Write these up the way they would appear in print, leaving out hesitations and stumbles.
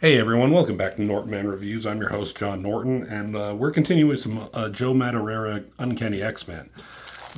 Hey everyone, welcome back to Norton Man Reviews. I'm your host, John Norton, and we're continuing with some Joe Madureira Uncanny X-Men.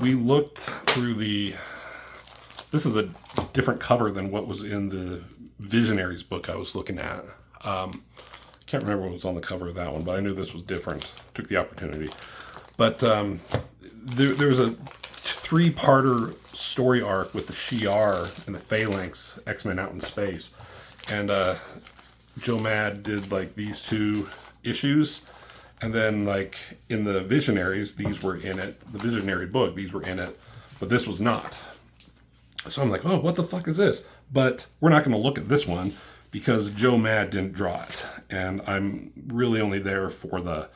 We looked through the. This is a different cover than what was in the Visionaries book I was looking at. Can't remember what was on the cover of that one, but I knew this was different. Took the opportunity. But there was a three-parter story arc with the Shi'ar and the Phalanx X-Men out in space. And Joe Mad did like these two issues, and then like in the Visionaries, these were in it. The Visionary book, these were in it, but this was not. So I'm like, oh, what the fuck is this? But we're not going to look at this one because Joe Mad didn't draw it, and I'm really only there for the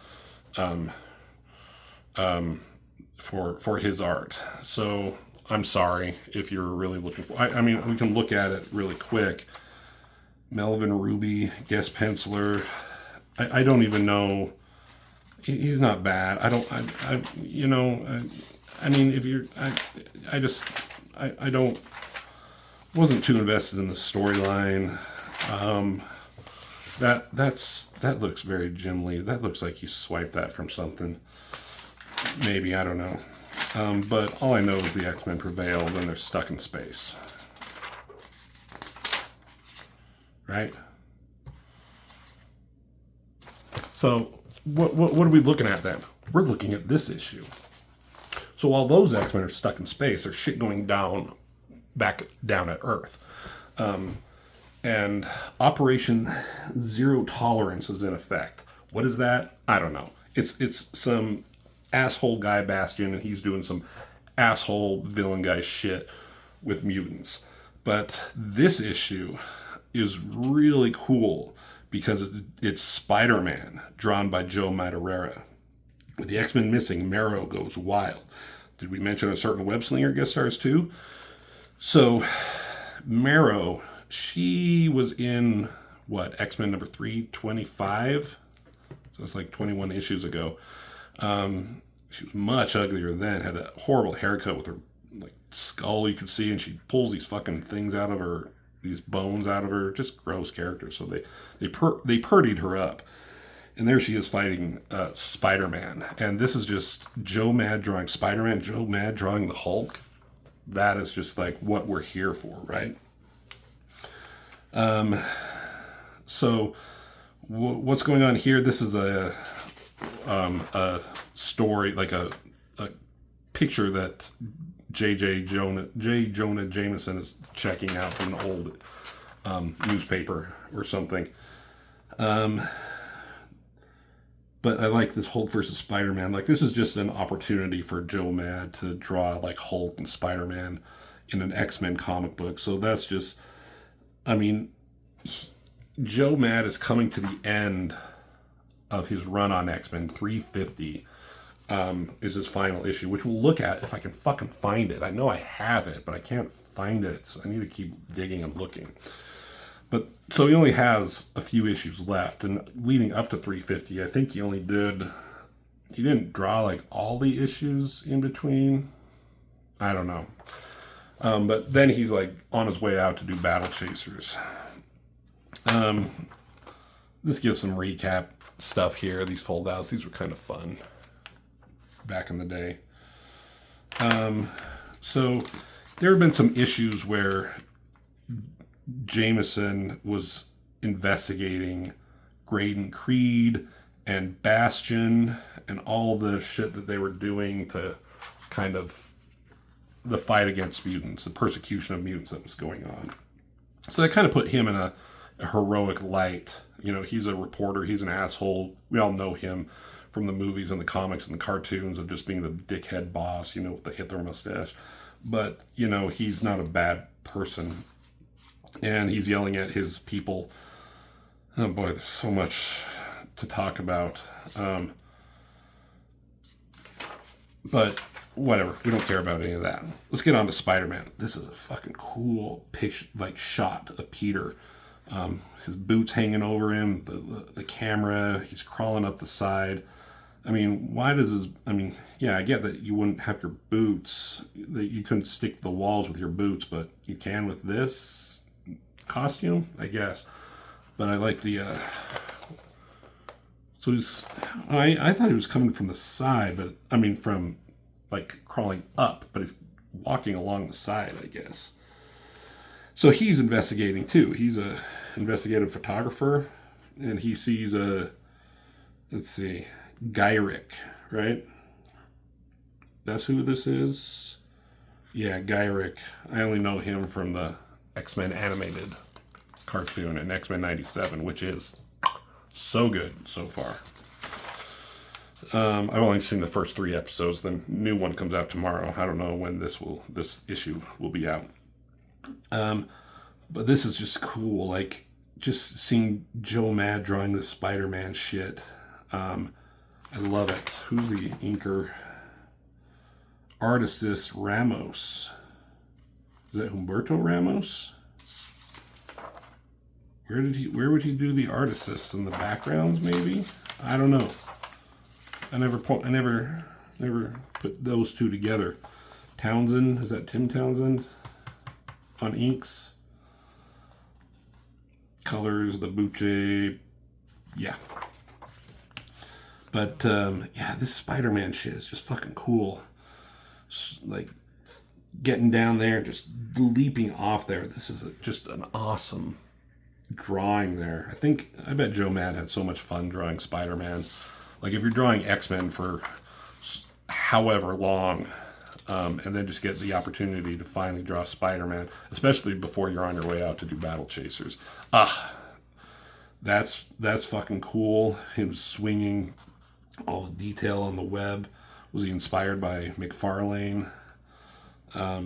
for his art. So I'm sorry if you're really looking for. I mean, we can look at it really quick. Melvin Ruby, guest penciler. I don't even know. He's not bad. I mean, if you're, I don't, wasn't too invested in the storyline. That looks very Jim Lee. That looks like he swiped that from something. Maybe, I don't know. But all I know is the X-Men prevailed and they're stuck in space. Right? So, what are we looking at then? We're looking at this issue. So while those X-Men are stuck in space, there's shit going down, back down at Earth. And Operation Zero Tolerance is in effect. What is that? I don't know. It's some asshole guy Bastion, and he's doing some asshole villain guy shit with mutants. But this issue is really cool because it's Spider-Man drawn by Joe Madureira. With the X-Men missing, Marrow goes wild. Did we mention a certain web slinger guest stars too? So Marrow, she was in what, X-Men number 325? So it's like 21 issues ago. She was much uglier then, had a horrible haircut with her like skull you could see, and she pulls these fucking things out of her, these bones out of her, just gross character. So they purdied her up, and there she is fighting Spider-Man. And this is just Joe Mad drawing Spider-Man, Joe Mad drawing the Hulk. That is just like what we're here for, right? So what's going on here? This is a story, like a picture that J. Jonah Jameson is checking out from an old newspaper or something. But I like this Hulk versus Spider-Man. Like, this is just an opportunity for Joe Mad to draw like Hulk and Spider-Man in an X-Men comic book. So that's just, I mean, Joe Mad is coming to the end of his run on X-Men. 350 is his final issue, which we'll look at if I can fucking find it. I know I have it, but I can't find it, so I need to keep digging and looking. But so he only has a few issues left, and leading up to 350, I think he didn't draw like all the issues in between. I don't know. But then he's like on his way out to do Battle Chasers. This gives some recap stuff here. These fold-outs, these were kind of fun back in the day. So there have been some issues where Jameson was investigating Graydon Creed and Bastion and all the shit that they were doing to kind of the fight against mutants, the persecution of mutants that was going on. So that kind of put him in a heroic light. You know, he's a reporter, he's an asshole. We all know him from the movies and the comics and the cartoons of just being the dickhead boss, you know, with the Hitler mustache. But, you know, he's not a bad person. And he's yelling at his people. Oh boy, there's so much to talk about. But whatever, we don't care about any of that. Let's get on to Spider-Man. This is a fucking cool picture, like shot of Peter. His boots hanging over him, the camera, he's crawling up the side. I mean, yeah, I get that you wouldn't have your boots, that you couldn't stick to the walls with your boots, but you can with this costume, I guess. But I like the, so he's, I thought he was coming from the side, but, I mean, from, like, crawling up, but he's walking along the side, I guess. So he's investigating, too. He's a investigative photographer, and he sees let's see, Gyrick, right? That's who this is? Yeah, Gyrick. I only know him from the X-Men animated cartoon in X-Men 97, which is so good so far. I've only seen the first 3 episodes. The new one comes out tomorrow. I don't know when this issue will be out. But this is just cool. Like, just seeing Joe Mad drawing this Spider-Man shit. I love it. Who's the inker? Artist Ramos. Is that Humberto Ramos? Where would he do the artists? In the backgrounds, maybe? I don't know. I never put those two together. Townsend, is that Tim Townsend? On inks. Colors, the Buche. Yeah. But, yeah, this Spider-Man shit is just fucking cool. Like, getting down there, just leaping off there. This is just an awesome drawing there. I bet Joe Mad had so much fun drawing Spider-Man. Like, if you're drawing X-Men for however long, and then just get the opportunity to finally draw Spider-Man, especially before you're on your way out to do Battle Chasers. That's fucking cool. Him swinging, all the detail on the web. Was he inspired by McFarlane? Got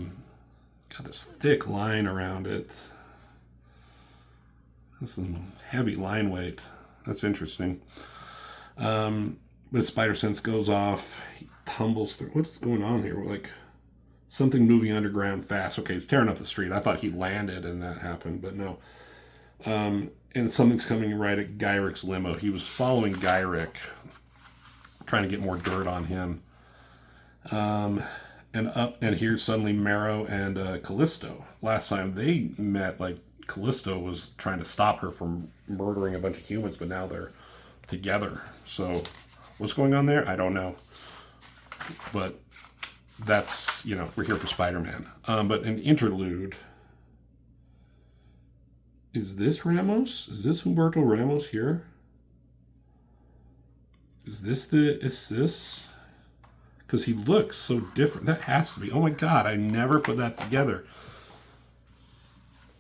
this thick line around it. This is heavy line weight. That's interesting. But Spider Sense goes off. He tumbles through. What's going on here? Like something moving underground fast. Okay, he's tearing up the street. I thought he landed and that happened, but no. And something's coming right at Gyrick's limo. He was following Gyrick, trying to get more dirt on him. And here's suddenly Marrow and Callisto. Last time they met, like, Callisto was trying to stop her from murdering a bunch of humans, but now they're together. So what's going on there? I don't know. But that's, we're here for Spider-Man. But an interlude. Is this Ramos? Is this Humberto Ramos here? Is this? Because he looks so different. That has to be. Oh my God, I never put that together.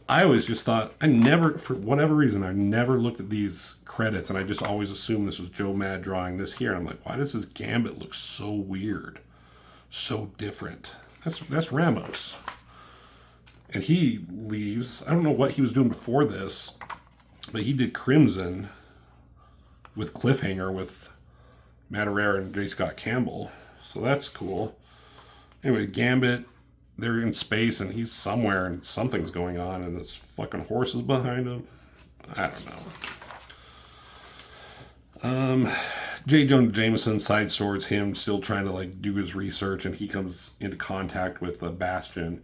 I always just thought, for whatever reason, I never looked at these credits, and I just always assumed this was Joe Mad drawing this here. And I'm like, why does this Gambit look so weird? So different. That's Ramos. And he leaves. I don't know what he was doing before this, but he did Crimson with Cliffhanger with Matt Herrera and J. Scott Campbell. So that's cool. Anyway, Gambit, they're in space and he's somewhere and something's going on and there's fucking horses behind him. I don't know. J. Jonah Jameson side swords him, still trying to like do his research, and he comes into contact with Bastion.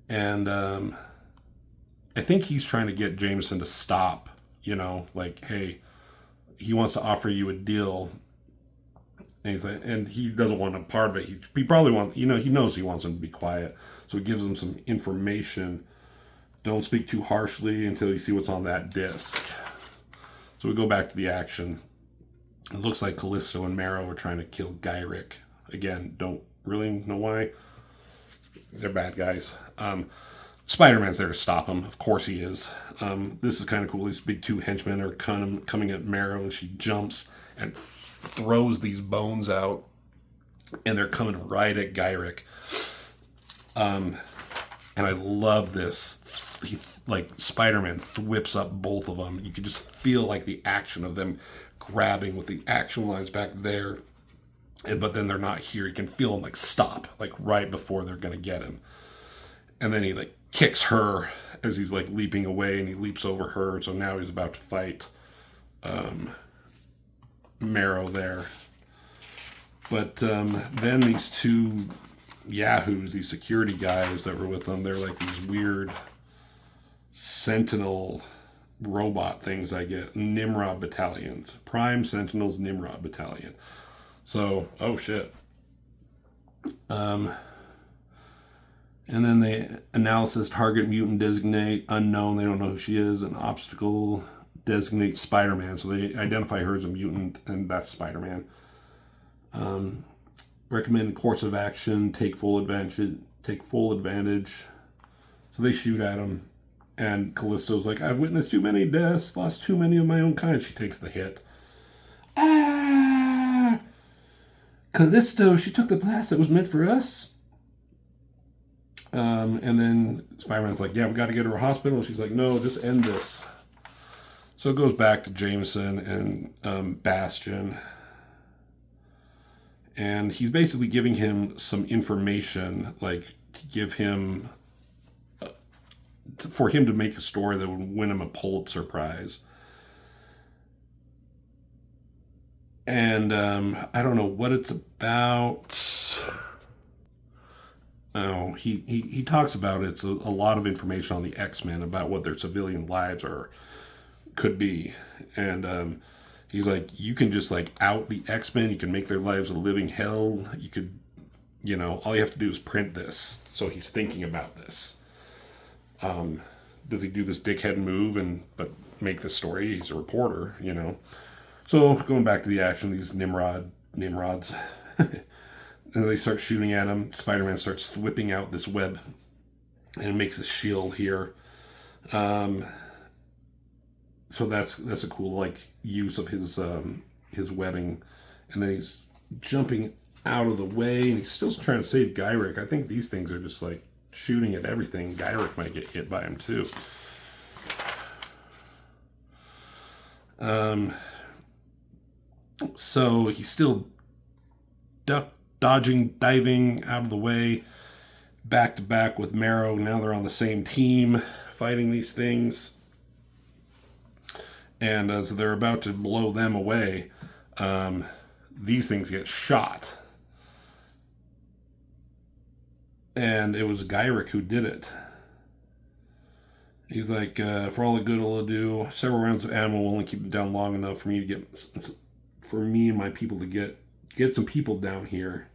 And I think he's trying to get Jameson to stop, like, hey, he wants to offer you a deal. And he doesn't want a part of it. He probably wants, he knows he wants him to be quiet. So he gives him some information. Don't speak too harshly until you see what's on that disc. So we go back to the action. It looks like Callisto and Marrow are trying to kill Gyrick. Again, don't really know why. They're bad guys. Spider-Man's there to stop him. Of course he is. This is kind of cool. These big 2 henchmen are coming at Marrow, and she jumps and throws these bones out, and they're coming right at Gyrick. And I love this. Spider-Man whips up both of them. You can just feel like the action of them grabbing with the action lines back there. But then they're not here. You can feel them stop, right before they're going to get him. And then he kicks her as he's leaping away, and he leaps over her. So now he's about to fight Marrow there. But then these 2 yahoos, these security guys that were with them, they're these weird sentinel robot things I get. Nimrod battalions. Prime Sentinels Nimrod battalion. So, oh shit. And then they analysis target mutant designate unknown. They don't know who she is. An obstacle designate Spider-Man. So they identify her as a mutant, and that's Spider-Man. Recommend course of action. Take full advantage. Take full advantage. So they shoot at him, and Callisto's like, "I've witnessed too many deaths. Lost too many of my own kind." She takes the hit. Ah! Callisto, she took the blast that was meant for us. And then Spider-Man's like, "Yeah, we got to get her to a hospital." She's like, "No, just end this." So it goes back to Jameson and Bastion. And he's basically giving him some information, like to give him, for him to make a story that would win him a Pulitzer Prize. And I don't know what it's about. Oh, he talks about it's a lot of information on the X-Men about what their civilian lives could be. And he's like, you can just like out the X-Men, you can make their lives a living hell. You could, all you have to do is print this. So he's thinking about this. Does he do this dickhead move but make the story? He's a reporter, So going back to the action, these Nimrods, and they start shooting at him. Spider-Man starts whipping out this web, and it makes a shield here. So that's a cool use of his webbing, and then he's jumping out of the way, and he's still trying to save Gyrick. I think these things are just shooting at everything. Gyrick might get hit by him too. So he's still dodging, diving out of the way, back to back with Marrow. Now they're on the same team fighting these things. And as they're about to blow them away, these things get shot. And it was Gyrick who did it. He's like, for all the good it'll do, several rounds of ammo will only keep them down long enough for me and my people to get some people down here.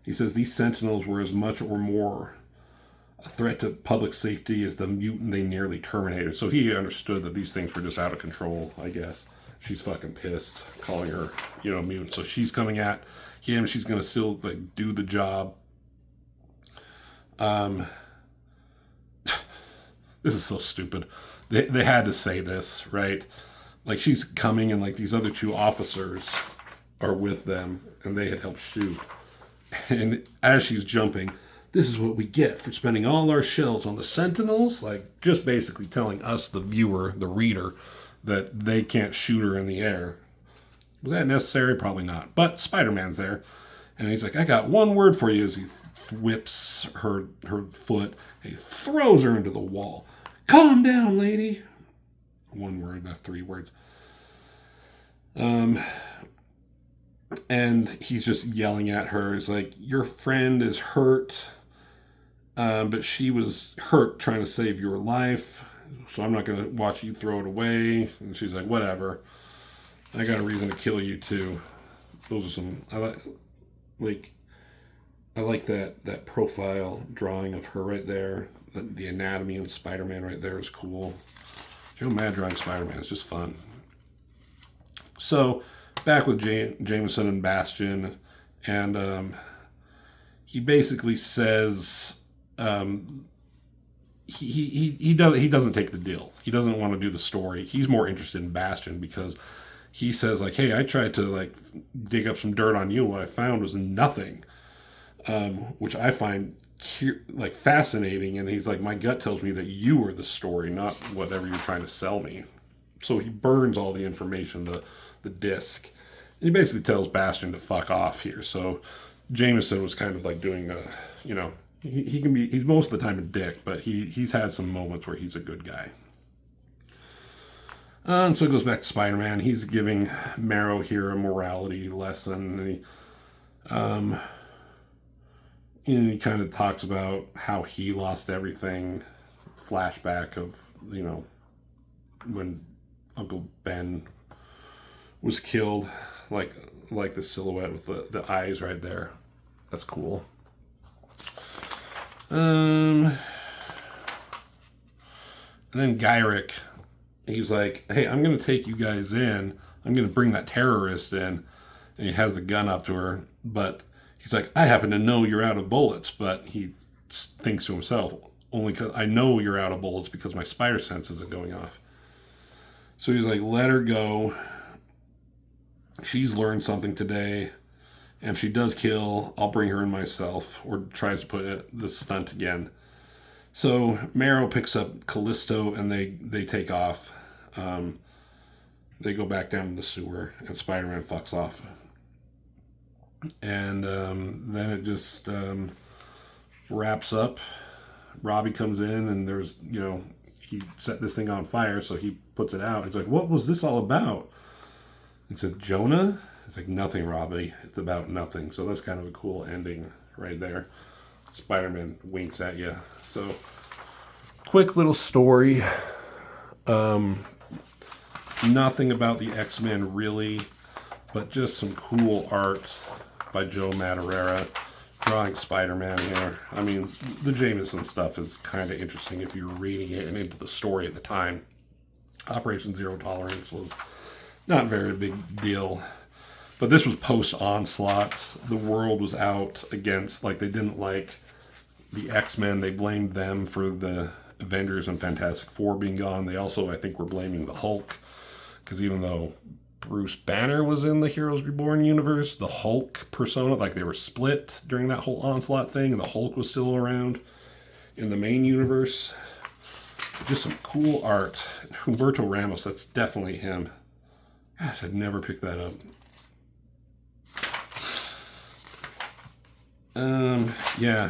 He says these Sentinels were as much or more a threat to public safety as the mutant they nearly terminated. So he understood that these things were just out of control, I guess. She's fucking pissed, calling her, mutant. So she's coming at him. She's going to still do the job. This is so stupid. They had to say this, right? She's coming and these other two officers are with them and they had helped shoot. And as she's jumping, this is what we get for spending all our shells on the Sentinels. Just basically telling us, the viewer, the reader, that they can't shoot her in the air. Was that necessary? Probably not. But Spider-Man's there. And he's like, I got one word for you, as he whips her foot. And he throws her into the wall. Calm down, lady. One word, that's 3 words. And he's just yelling at her. He's like, your friend is hurt, but she was hurt trying to save your life, so I'm not going to watch you throw it away. And she's like, whatever. I got a reason to kill you too. Those are some, I like that profile drawing of her right there. The anatomy of Spider-Man right there is cool. Joe Mad drawing Spider-Man is just fun. So, back with Jameson and Bastion, and he basically says he doesn't take the deal. He doesn't want to do the story. He's more interested in Bastion because he says hey, I tried to dig up some dirt on you. What I found was nothing, which I find fascinating. And he's like, my gut tells me that you are the story, not whatever you're trying to sell me. So he burns all the information, the disc. And he basically tells Bastion to fuck off here. So Jameson was kind of doing he's most of the time a dick, but he's had some moments where he's a good guy. So it goes back to Spider-Man. He's giving Marrow here a morality lesson. And he kind of talks about how he lost everything. Flashback of, when Uncle Ben was killed, like the silhouette with the eyes right there. That's cool. And then Gyrick, he's like, hey, I'm going to take you guys in. I'm going to bring that terrorist in. And he has the gun up to her. But he's like, I happen to know you're out of bullets. But he thinks to himself, only because I know you're out of bullets because my spider sense isn't going off. So he's like, let her go. She's learned something today. And if she does kill, I'll bring her in myself. Or tries to put the stunt again. So Marrow picks up Callisto and they take off. They go back down to the sewer and Spider-Man fucks off. And then it just wraps up. Robbie comes in and there's, he set this thing on fire, so he puts it out. It's like, what was this all about? It's a Jonah? It's like, nothing, Robbie. It's about nothing. So that's kind of a cool ending right there. Spider-Man winks at you. So, quick little story. Nothing about the X-Men really, but just some cool art by Joe Madureira drawing Spider-Man here. I mean, the Jameson stuff is kind of interesting if you're reading it and into the story at the time. Operation Zero Tolerance was not a very big deal. But this was post-Onslaught. The world was out against, they didn't like the X-Men. They blamed them for the Avengers and Fantastic Four being gone. They also, I think, were blaming the Hulk. Because even though Bruce Banner was in the Heroes Reborn universe, the Hulk persona, they were split during that whole Onslaught thing, and the Hulk was still around in the main universe. Just some cool art. Humberto Ramos, that's definitely him. Gosh, I'd never picked that up. Yeah,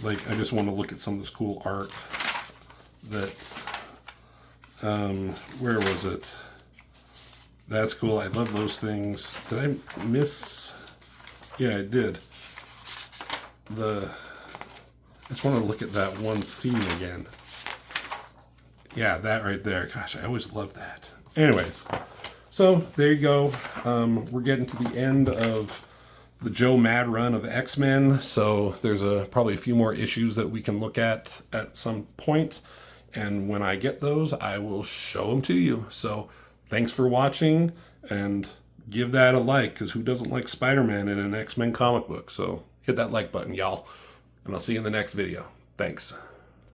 I just want to look at some of this cool art that, where was it? That's cool. I love those things. Did I miss? Yeah, I did. I just want to look at that one scene again. Yeah, that right there. Gosh, I always love that. Anyways, so there you go. We're getting to the end of the Joe Mad run of X-Men, so there's probably a few more issues that we can look at some point, and when I get those, I will show them to you. So thanks for watching, and give that a like, because who doesn't like Spider-Man in an X-Men comic book? So hit that like button, y'all, and I'll see you in the next video. Thanks.